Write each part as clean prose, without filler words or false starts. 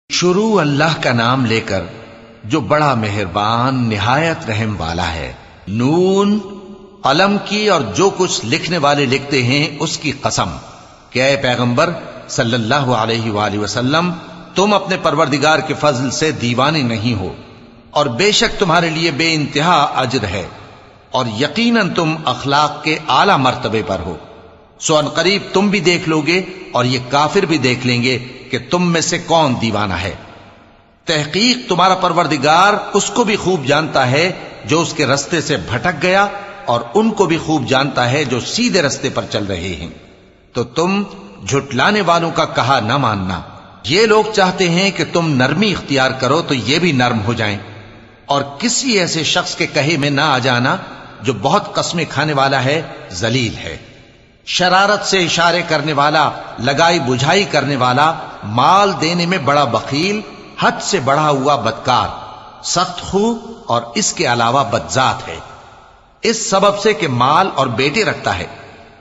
شروع اللہ کا نام لے کر جو بڑا مہربان نہایت رحم والا ہے۔ نون، قلم کی اور جو کچھ لکھنے والے لکھتے ہیں اس کی قسم کہ اے پیغمبر صلی اللہ علیہ وآلہ وسلم، تم اپنے پروردگار کے فضل سے دیوانے نہیں ہو، اور بے شک تمہارے لیے بے انتہا اجر ہے، اور یقیناً تم اخلاق کے اعلی مرتبے پر ہو۔ سو ان قریب تم بھی دیکھ لو گے اور یہ کافر بھی دیکھ لیں گے کہ تم میں سے کون دیوانہ ہے۔ تحقیق تمہارا پروردگار اس کو بھی خوب جانتا ہے جو اس کے رستے سے بھٹک گیا، اور ان کو بھی خوب جانتا ہے جو سیدھے رستے پر چل رہے ہیں۔ تو تم جھٹلانے والوں کا کہا نہ ماننا۔ یہ لوگ چاہتے ہیں کہ تم نرمی اختیار کرو تو یہ بھی نرم ہو جائیں، اور کسی ایسے شخص کے کہے میں نہ آ جانا جو بہت قسمیں کھانے والا ہے، ذلیل ہے، شرارت سے اشارے کرنے والا، لگائی بجھائی کرنے والا، مال دینے میں بڑا بخیل، حد سے بڑھا ہوا بدکار، سخت خو اور اس کے علاوہ بدذات ہے۔ اس سبب سے کہ مال اور بیٹے رکھتا ہے،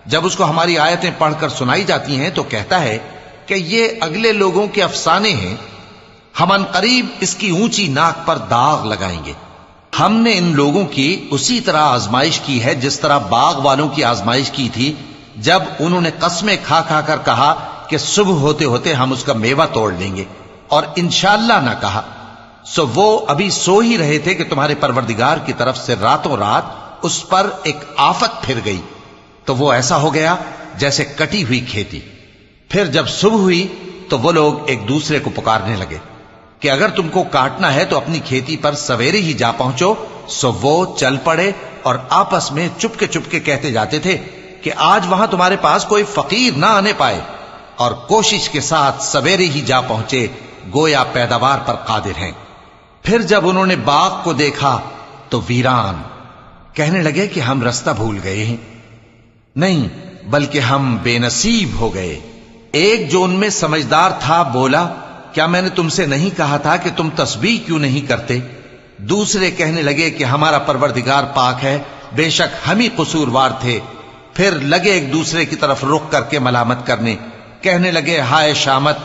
جب اس کو ہماری آیتیں پڑھ کر سنائی جاتی ہیں تو کہتا ہے کہ یہ اگلے لوگوں کے افسانے ہیں، ہم ان قریب اس کی اونچی ناک پر داغ لگائیں گے۔ ہم نے ان لوگوں کی اسی طرح آزمائش کی ہے جس طرح باغ والوں کی آزمائش کی تھی، جب انہوں نے قسمیں کھا کھا کر کہا کہ صبح ہوتے ہوتے ہم اس کا میوہ توڑ لیں گے، اور انشاءاللہ نہ کہا۔ سو وہ ابھی سو ہی رہے تھے کہ تمہارے پروردگار کی طرف سے راتوں رات اس پر ایک آفت پھر گئی، تو وہ ایسا ہو گیا جیسے کٹی ہوئی کھیتی۔ پھر جب صبح ہوئی تو وہ لوگ ایک دوسرے کو پکارنے لگے کہ اگر تم کو کاٹنا ہے تو اپنی کھیتی پر سویرے ہی جا پہنچو۔ سو وہ چل پڑے اور آپس میں چپکے کہتے جاتے تھے کہ آج وہاں تمہارے پاس کوئی فقیر نہ آنے پائے، اور کوشش کے ساتھ سویرے ہی جا پہنچے، گویا پیداوار پر قادر ہیں۔ پھر جب انہوں نے باغ کو دیکھا تو ویران، کہنے لگے کہ ہم رستہ بھول گئے ہیں، نہیں بلکہ ہم بے نصیب ہو گئے۔ ایک جو ان میں سمجھدار تھا بولا، کیا میں نے تم سے نہیں کہا تھا کہ تم تسبیح کیوں نہیں کرتے؟ دوسرے کہنے لگے کہ ہمارا پروردگار پاک ہے، بے شک ہم ہی قصوروار تھے۔ پھر لگے ایک دوسرے کی طرف رخ کر کے ملامت کرنے، کہنے لگے ہائے شامت،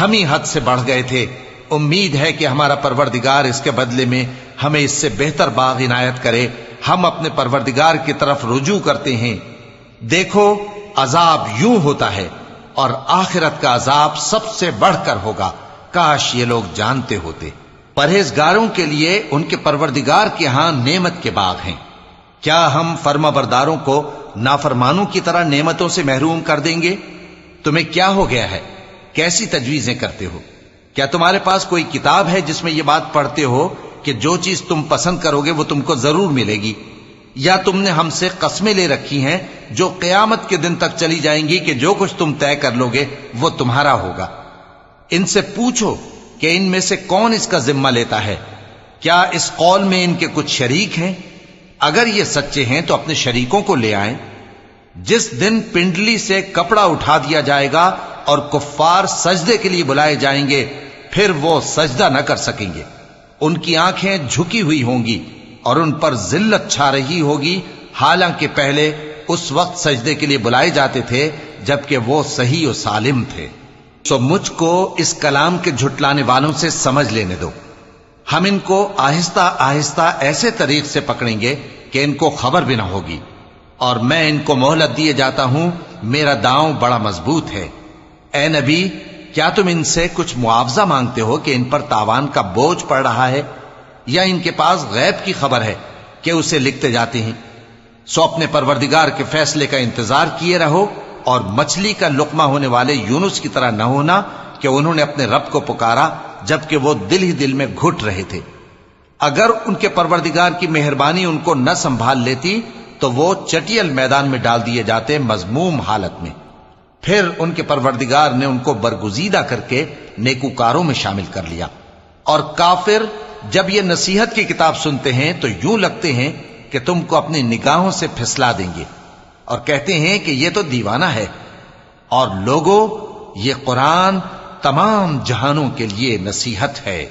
ہم ہی حد سے بڑھ گئے تھے، امید ہے کہ ہمارا پروردگار اس کے بدلے میں ہمیں اس سے بہتر باغ عنایت کرے، ہم اپنے پروردگار کی طرف رجوع کرتے ہیں۔ دیکھو عذاب یوں ہوتا ہے، اور آخرت کا عذاب سب سے بڑھ کر ہوگا، کاش یہ لوگ جانتے ہوتے۔ پرہیزگاروں کے لیے ان کے پروردگار کے ہاں نعمت کے باغ ہیں۔ کیا ہم فرما برداروں کو نافرمانوں کی طرح نعمتوں سے محروم کر دیں گے؟ تمہیں کیا ہو گیا ہے؟ کیسی تجویزیں کرتے ہو؟ کیا تمہارے پاس کوئی کتاب ہے جس میں یہ بات پڑھتے ہو کہ جو چیز تم پسند کرو گے وہ تم کو ضرور ملے گی؟ یا تم نے ہم سے قسمیں لے رکھی ہیں جو قیامت کے دن تک چلی جائیں گی کہ جو کچھ تم طے کر لو گے وہ تمہارا ہوگا؟ ان سے پوچھو کہ ان میں سے کون اس کا ذمہ لیتا ہے؟ کیا اس قول میں ان کے کچھ شریک ہیں؟ اگر یہ سچے ہیں تو اپنے شریکوں کو لے آئیں۔ جس دن پنڈلی سے کپڑا اٹھا دیا جائے گا اور کفار سجدے کے لیے بلائے جائیں گے، پھر وہ سجدہ نہ کر سکیں گے، ان کی آنکھیں جھکی ہوئی ہوں گی اور ان پر ذلت چھا رہی ہوگی، حالانکہ پہلے اس وقت سجدے کے لیے بلائے جاتے تھے جبکہ وہ صحیح و سالم تھے۔ سو مجھ کو اس کلام کے جھٹلانے والوں سے سمجھ لینے دو، ہم ان کو آہستہ آہستہ ایسے طریق سے پکڑیں گے کہ ان کو خبر بھی نہ ہوگی، اور میں ان کو مہلت دیے جاتا ہوں، میرا داؤں بڑا مضبوط ہے۔ اے نبی، کیا تم ان سے کچھ معاوضہ مانگتے ہو کہ ان پر تاوان کا بوجھ پڑ رہا ہے، یا ان کے پاس غیب کی خبر ہے کہ اسے لکھتے جاتے ہیں؟ سو اپنے پروردگار کے فیصلے کا انتظار کیے رہو، اور مچھلی کا لقمہ ہونے والے یونس کی طرح نہ ہونا کہ انہوں نے اپنے رب کو پکارا جبکہ وہ دل ہی دل میں گھٹ رہے تھے۔ اگر ان کے پروردگار کی مہربانی ان کو نہ سنبھال لیتی تو وہ چٹیل میدان میں ڈال دیے جاتے مذموم حالت میں۔ پھر ان کے پروردگار نے ان کو برگزیدہ کر کے نیکوکاروں میں شامل کر لیا۔ اور کافر جب یہ نصیحت کی کتاب سنتے ہیں تو یوں لگتے ہیں کہ تم کو اپنی نگاہوں سے پھسلا دیں گے، اور کہتے ہیں کہ یہ تو دیوانہ ہے۔ اور لوگوں، یہ قرآن تمام جہانوں کے لیے نصیحت ہے۔